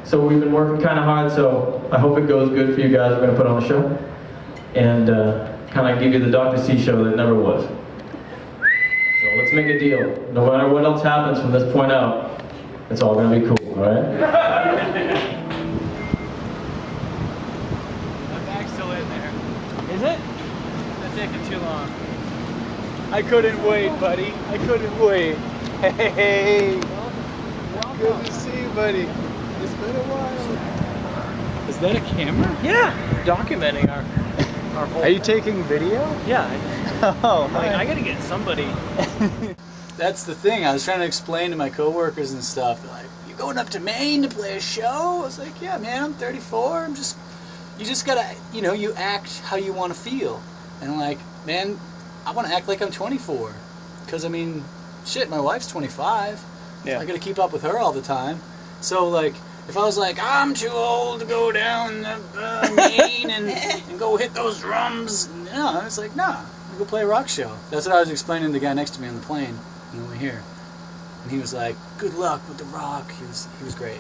So we've been working kind of hard, so I hope it goes good for you guys. We're going to put on a show and kind of give you the Dr. C show that never was. So let's make a deal. No matter what else happens from this point out, it's all going to be cool, all right? My bag's still in there. Is it? It's taking too long. I couldn't wait, buddy. I couldn't wait. Hey! Good to see you, buddy. It's been a while. Is that a camera? Yeah, documenting our whole Are you thing. taking video? Yeah. Oh, I mean, I gotta get somebody. That's the thing. I was trying to explain to my coworkers and stuff. They're like, "You going up to Maine to play a show?" I was like, "Yeah, man. I'm 34. You just gotta, you act how you want to feel." And I'm like, man, I want to act like I'm 24, because I mean, shit, my wife's 25. Yeah. I gotta keep up with her all the time. So like, if I was like, I'm too old to go down Maine and go hit those drums, no, it's like, nah, go play a rock show. That's what I was explaining to the guy next to me on the plane on the way here, and he was like, good luck with the rock. He was great.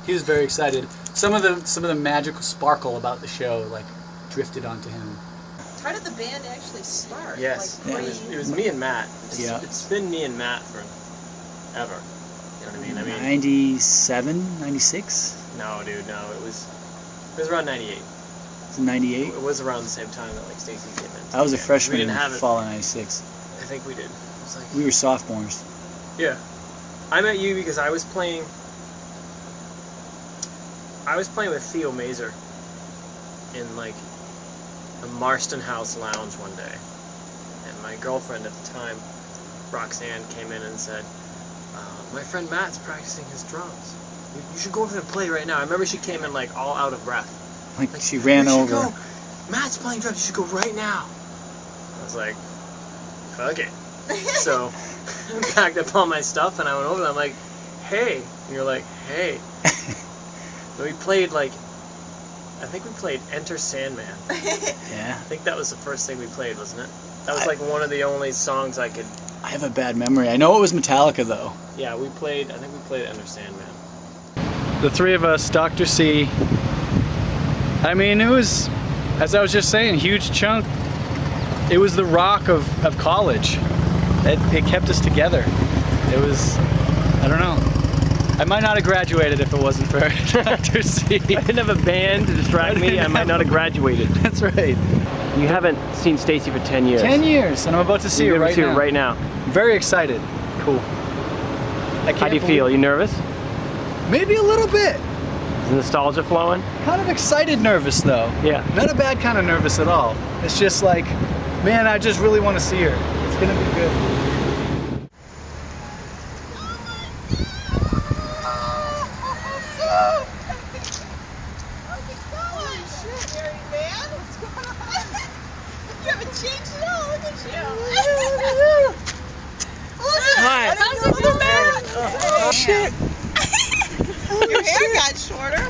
He was very excited. Some of the magical sparkle about the show like drifted onto him. How did the band actually start? Yes, Like, it was me and Matt. Yeah. It's been me and Matt forever. You know what I mean? 97, 96? No, dude, no. It was around 98. Was it 98? It was around the same time that like Stacy came in. I was a freshman We in didn't have it. fall of 96. I think we did. It was like, We were sophomores. yeah. I met you because I was playing with Theo Mazer in like a Marston House lounge one day. And my girlfriend at the time, Roxanne, came in and said, my friend Matt's practicing his drums. You should go over there and play right now. I remember she came in like all out of breath. Like she ran "You should over. go. Matt's playing drums. You should go right now." I was like, fuck it. So I packed up all my stuff and I went over there. I'm like, hey. And you're like, hey. And we played like, I think we played Enter Sandman. Yeah. I think that was the first thing we played, wasn't it? That was like one of the only songs I could. I have a bad memory. I know it was Metallica though. Yeah, I think we played Enter Sandman. The three of us, Dr. C. I mean, it was, as I was just saying, huge chunk. It was the rock of college. It kept us together. It was, I don't know. I might not have graduated if it wasn't for Dr. C. I didn't have a band to distract me. I might not have graduated. That's right. You haven't seen Stacy for 10 years. 10 years, and I'm about to see her right now. Right now. I'm very excited. Cool. I How do you feel? You nervous? Maybe a little bit. Is the nostalgia flowing? Kind of excited nervous though. Yeah. Not a bad kind of nervous at all. It's just like, man, I just really want to see her. It's gonna be good. Hi. Oh, shit. Your hair got shorter.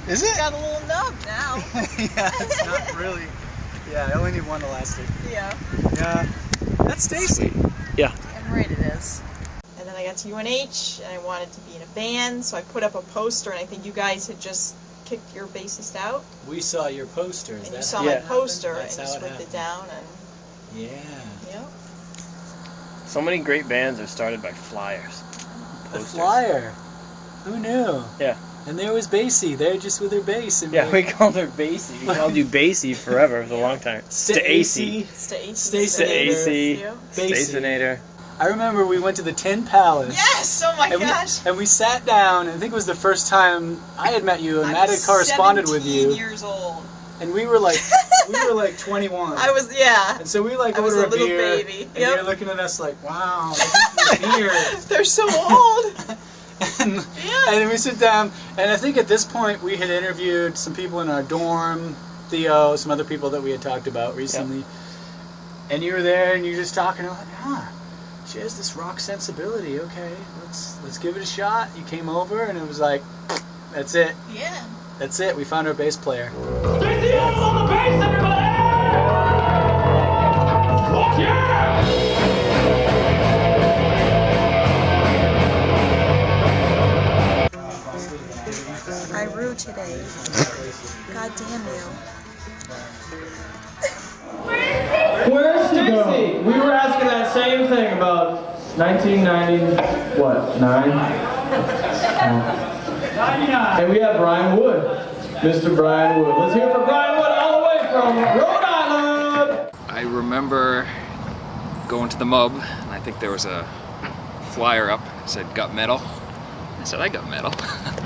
Is it? Got a little nub now. Yeah, it's not really. Yeah, I only need one elastic. Yeah. Yeah. That's Stacy. Yeah. And right it is. And then I got to UNH and I wanted to be in a band, so I put up a poster, and I think you guys had just kicked your bassist out. We saw your poster. And you saw my poster and just ripped it down, and Yeah. yep. So many great bands are started by flyers. The Posters. flyer. Who knew? Yeah. And there was Basie. There just with her bass. And Yeah, we called her Basie. We called you Basie forever for a long time. Stacy. Stacy. Stacinator. Stacinator. Basie. Stacinator. I remember we went to the Tin Palace. Yes! Oh my gosh! And we sat down, and I think it was the first time I had met you, and I Matt was had corresponded with 17 you. years old. And we were like 21. I was, yeah. And so we like I was ordered a little beer, baby. and Yep. you're looking at us like, wow, look at these beers. They're so old. And, Yeah. and then we sit down, and I think at this point we had interviewed some people in our dorm, Theo, some other people that we had talked about recently. Yep. And you were there, and you're just talking about, she has this rock sensibility. Okay, let's give it a shot. You came over, and it was like, that's it. Yeah. That's it. We found our bass player. Stacey Owens on the bass, everybody! Fuck yeah! I rue today. God damn you. Where's Stacy? We were asking that same thing about 1990, what, 9? And we have Brian Wood. Mr. Brian Wood. Let's hear it for Brian Wood all the way from Rhode Island! I remember going to the MUB, and I think there was a flyer up that said "Got Metal." I said, I got metal.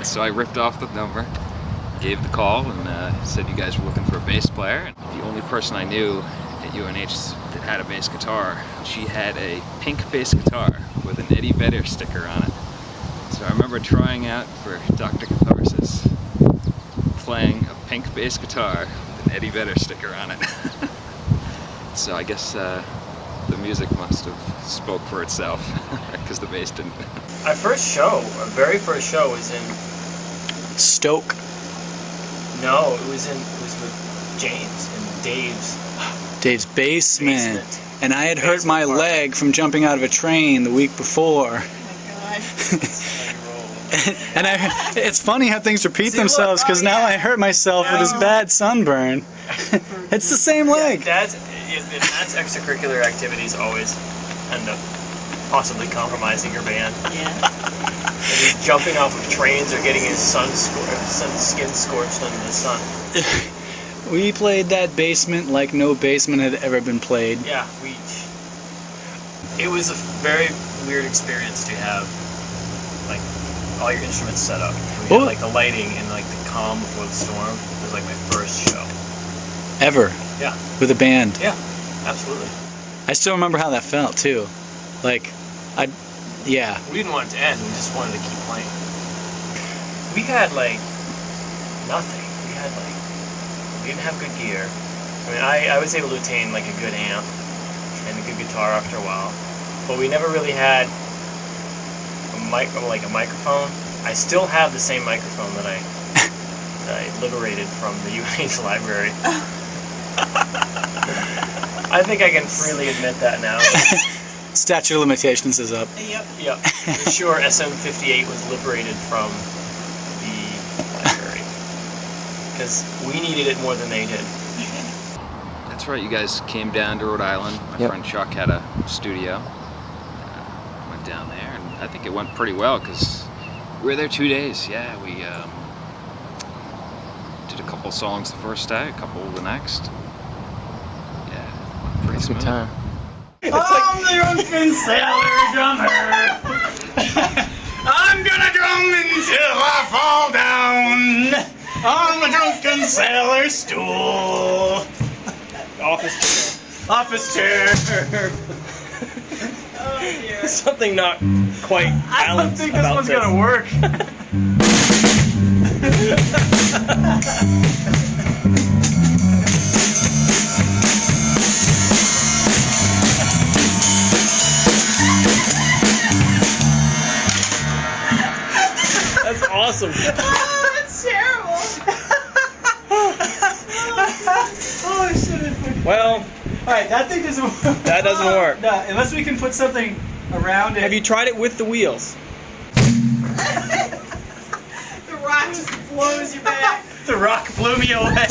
So I ripped off the number, gave the call, and said you guys were looking for a bass player. And the only person I knew at UNH that had a bass guitar, she had a pink bass guitar with an Eddie Vedder sticker on it. So I remember trying out for Dr. Catharsis, playing a pink bass guitar with an Eddie Vedder sticker on it. So I guess the music must have spoke for itself, because the bass didn't. Our very first show was in, Stoke. no, it was with James and Dave's basement. basement. And I had hurt Basement my party. leg from jumping out of a train the week before. Oh my god. And it's funny how things repeat See, look, themselves, because oh, now yeah. I hurt myself with this Now- bad sunburn. It's the same leg. Dad's extracurricular activities always end up possibly compromising your band. Yeah. Either jumping off of trains or getting his skin scorched under the sun. We played that basement like no basement had ever been played. Yeah, it was a very weird experience to have like all your instruments set up. We Well- had like the lighting and like the calm before the storm. It was like my first show. Ever. Yeah. With a band. Yeah, absolutely. I still remember how that felt, too. Like, yeah. We didn't want it to end, we just wanted to keep playing. We had like nothing. We didn't have good gear. I mean, I was able to attain like a good amp and a good guitar after a while, but we never really had a microphone. I still have the same microphone that I liberated from the UNH library. I think I can freely admit that now. Statute of limitations is up. Yep. Yep. I'm sure SM58 was liberated from the library. Because we needed it more than they did. That's right, you guys came down to Rhode Island. My friend Chuck had a studio. Went down there, and I think it went pretty well, because we were there 2 days. Yeah, we did a couple songs the first day, a couple the next. Yeah, pretty smooth. time. I'm the drunken sailor drummer. I'm gonna drum until I fall down on the drunken sailor stool. Office chair. Oh dear. Something not quite I don't think this one's gonna work. That's awesome. Oh, that's terrible. Oh shit! Well, All right, that thing doesn't work. that doesn't work. No, unless we can put something around it. Have you tried it with the wheels? The rock just blows you back. The rock blew me away.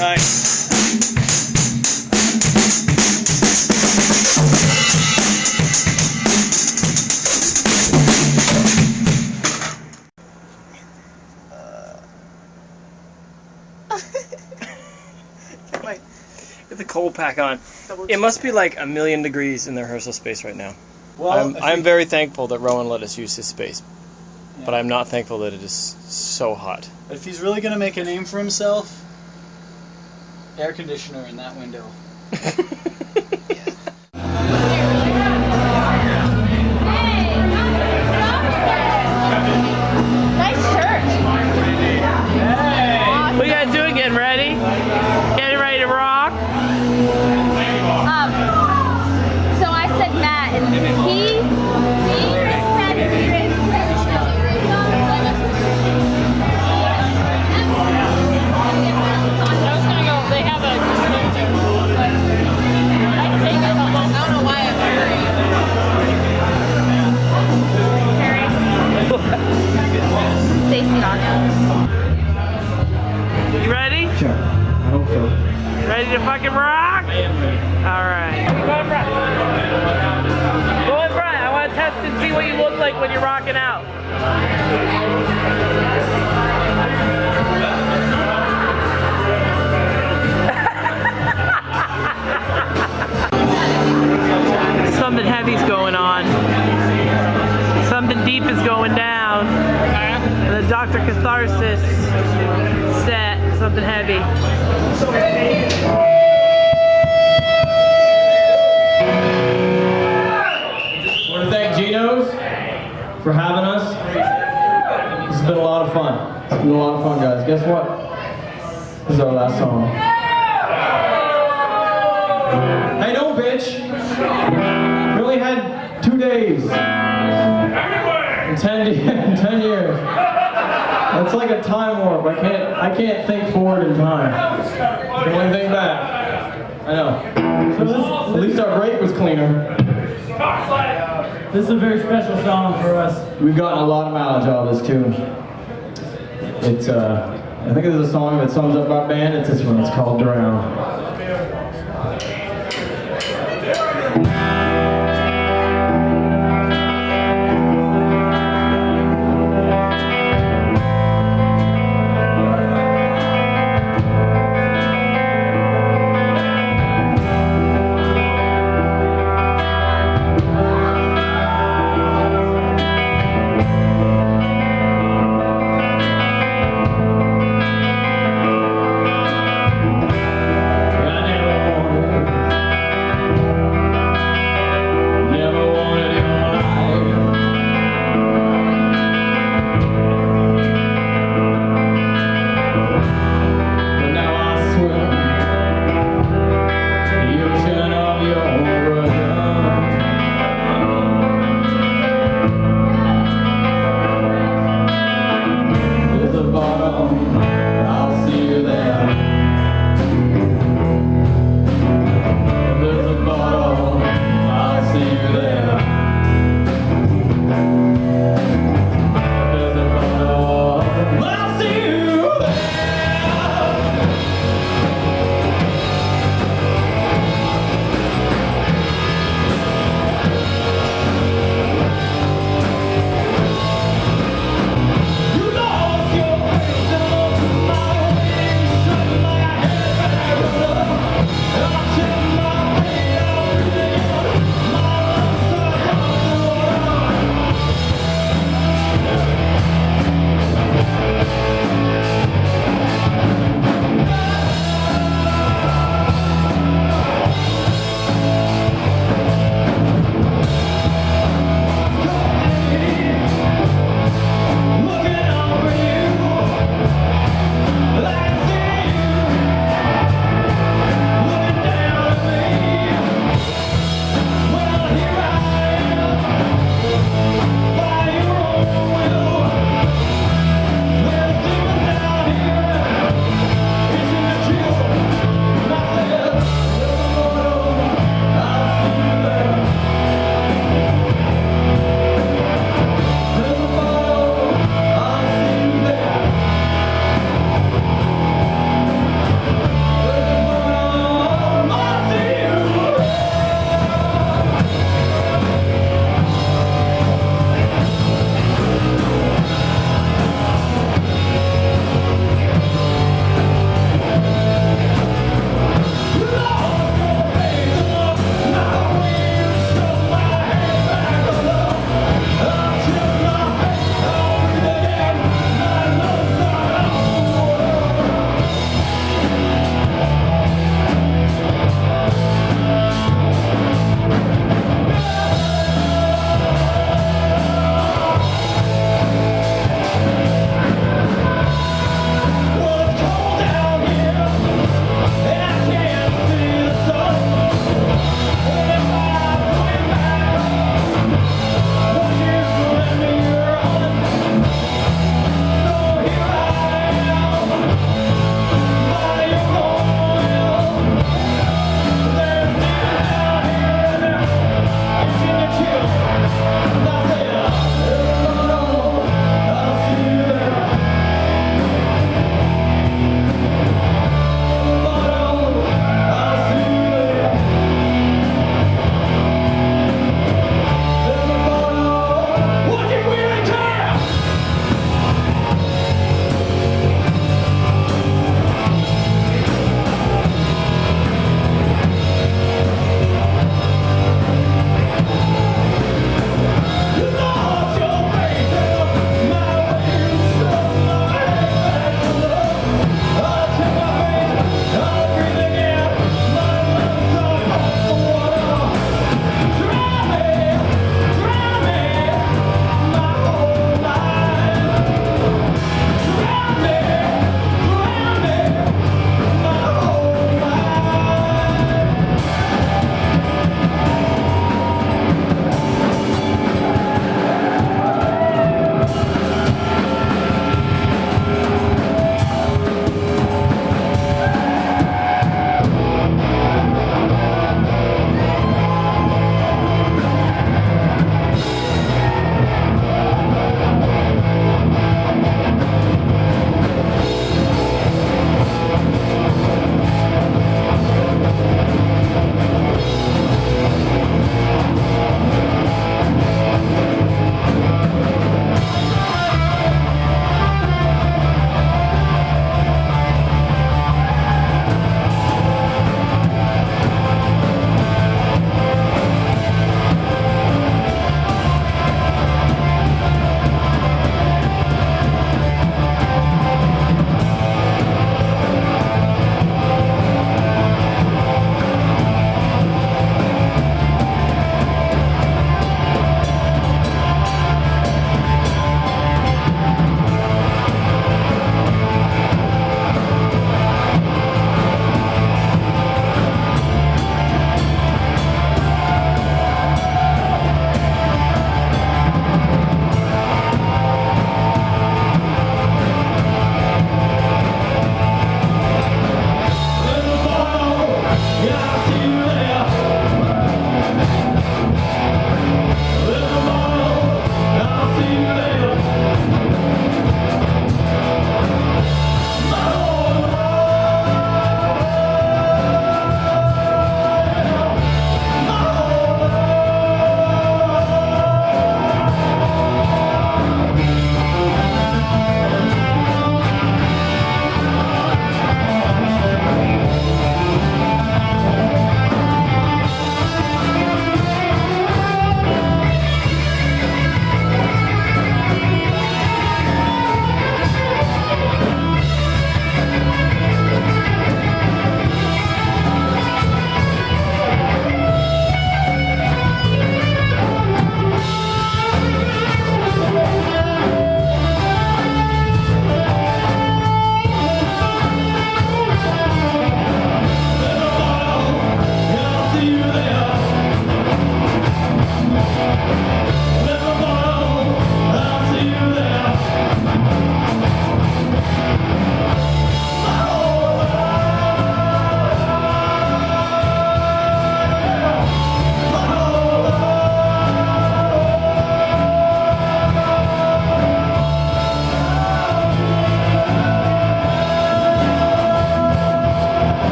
Nice. Get the cold pack on. Double It must be check. like 1,000,000 degrees in the rehearsal space right now. Well, I'm very thankful that Rowan let us use his space, but I'm not thankful that it is so hot. if he's really gonna make a name for himself, air conditioner in that window. Nice shirt. What you guys doing? Getting ready? Getting ready to rock? So I said Matt, and he I was gonna go. They have a smoking, but I take it almost. I don't know why I'm Stacy on. You ready? Sure. I hope so. Ready to fucking rock? Alright. Go in front. Go in front. I want to test and see what you look like when you're rocking out. Something heavy's going on. Something deep is going down. The Dr. Catharsis set. Something heavy. I want to thank Geno's for having us. This has been a lot of fun. It's been a lot of fun, guys. Guess what? This is our last song. Hey, no, bitch. We only had 2 days. In 10 years. That's like a time warp. I can't think forward in time. I can only think back. I know. At least our break was cleaner. This is a very special song for us. We've gotten a lot of mileage out of this tune. It's I think there's a song that sums up our band. It's this one. It's called Drown.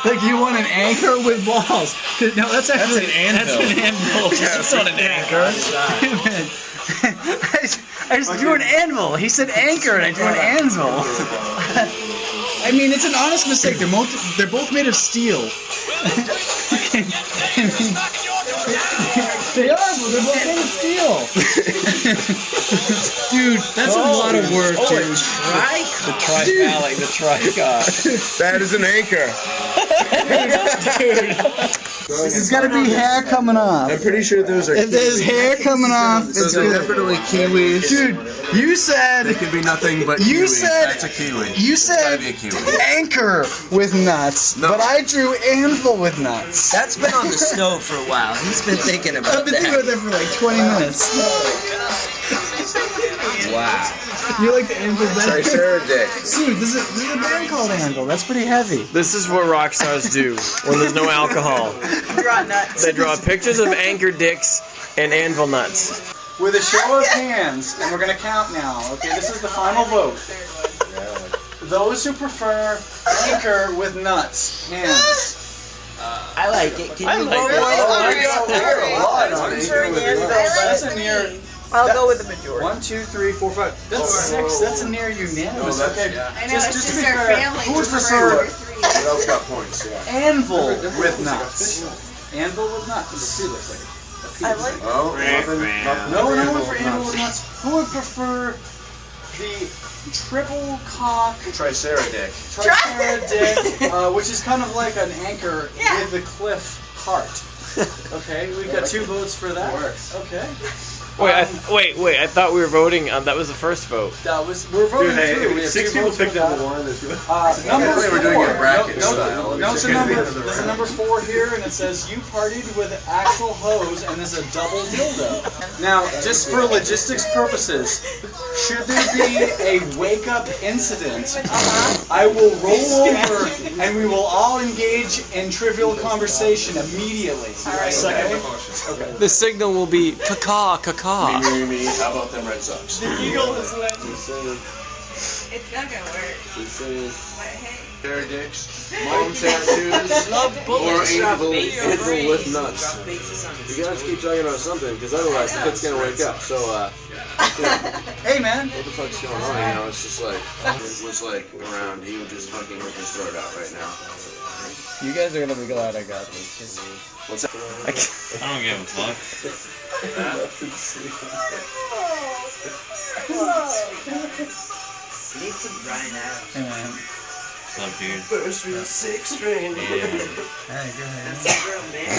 Like you want an anchor with balls. No, that's actually That's an anvil. That's not an anchor. I just drew an anvil. He said anchor, and I drew an anvil. I mean, it's an honest mistake. They're both made of steel. They are, but they're both made of steel. Dude, that's a lot of work, dude. The triphallic, the tricot. That is an anchor. Dude. There's got to be hair coming off. I'm pretty sure those are. If there's hair coming off, it's Those are good. definitely kiwis. Dude, you said. They could be nothing but You kiwis. said. That's a kiwi. You It's said gotta be a kiwi. anchor with nuts, No. but I drew anvil with nuts. That's been on the stove for a while. He's been thinking about I've been thinking about that for like 20 minutes. Wow. You like the anvil better? Triceratops. Dude, this is a band called Anvil. That's pretty heavy. This is what rock stars do when there's no alcohol. Draw nuts. They draw pictures of anchor dicks and anvil nuts. With a show of hands, and we're gonna count now. Okay, this is the final vote. Those who prefer anchor with nuts, hands. I like it. Can you like vote it. one? That's a near. I'll go with the majority. 1, 2, 3, 4, 5. That's 6. That's a near unanimous. No, that's- Okay. I know, Just it's to just be our fair, family. who would prefer What else got points? Yeah. anvil with nuts? Anvil with nuts. I like Oh, nothing. No one for anvil with nuts. Who would prefer the triple cock Triceratops. triceradic, which is kind of like an anchor with the cliff heart? Okay, we've got 2 votes for that. Okay. Wait, I thought we were voting on. That was the first vote. We're voting through. We have 6 2 people votes for picked up that. the one. That's really. Number They were 4. doing it bracket no, style. No, it's a number. There's a number 4 here, and it says you partied with actual hose, and there's a double dildo. Now, just for logistics purposes, should there be a wake-up incident, I will roll over, and we will all engage in trivial conversation immediately. All right. Second. Okay. The signal will be caca, caca. Me. How about them Red Sox? The eagle is lit. Just saying. It's not gonna work. Just saying. But hey. Dicks, mom tattoos, or anvil with nuts. You guys keep talking about something, because otherwise the kid's gonna wake up. So, Hey, man. what the fuck's going on? You know, it's just like, it was like around, he would just fucking rip his throat out right now. You guys are gonna be glad I got this. What's that? I don't give a fuck. Need some Brian Adams. Hey, man. What's up, dude? First with 6 string. Hey, go ahead. That's the girl, man.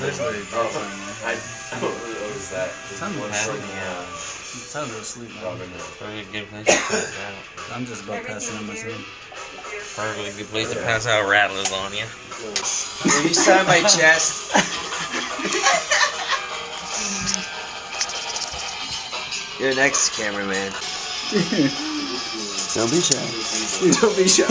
I don't really notice that. Time to One pass short, it. It's time to go to sleep, man. Probably a good place to pass out. I'm just about passing out myself. Probably a good place to pass out rattlers on you. Will you sign my chest? You're next, cameraman. Don't be shy. Don't be shy.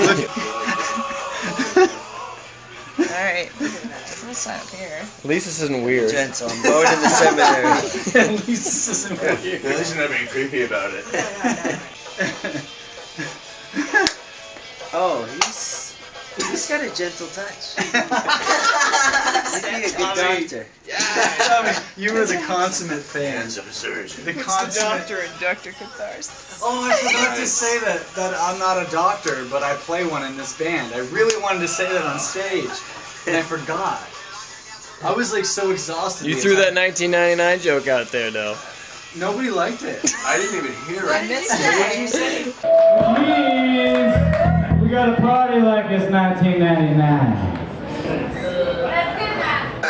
Alright. I'm gonna sign up here. At least this isn't weird. Gentle. I'm going to the seminary. At least this isn't weird. At least you're not being creepy about it. Oh, he's got a gentle touch. He'd be a good doctor. Tommy, you were the consummate fan. Hands of a surgeon. The It's the consummate. doctor and Dr. Catharsis. Oh, I forgot to say that I'm not a doctor, but I play one in this band. I really wanted to say that on stage, and I forgot. I was like so exhausted. You the threw that entire- 1999 joke out there, though. Nobody liked it. I didn't even hear What it. did you say? What did you say? Means we gotta party like it's 1999.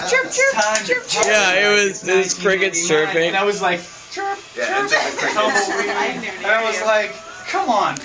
Chirp, chirp, Time chirp, to chirp. Yeah, it was crickets 1989, chirping. And I was like, chirp, Yeah, chirp, enter the crickets. tumbleweed. I didn't even And I hear was you. like, come on.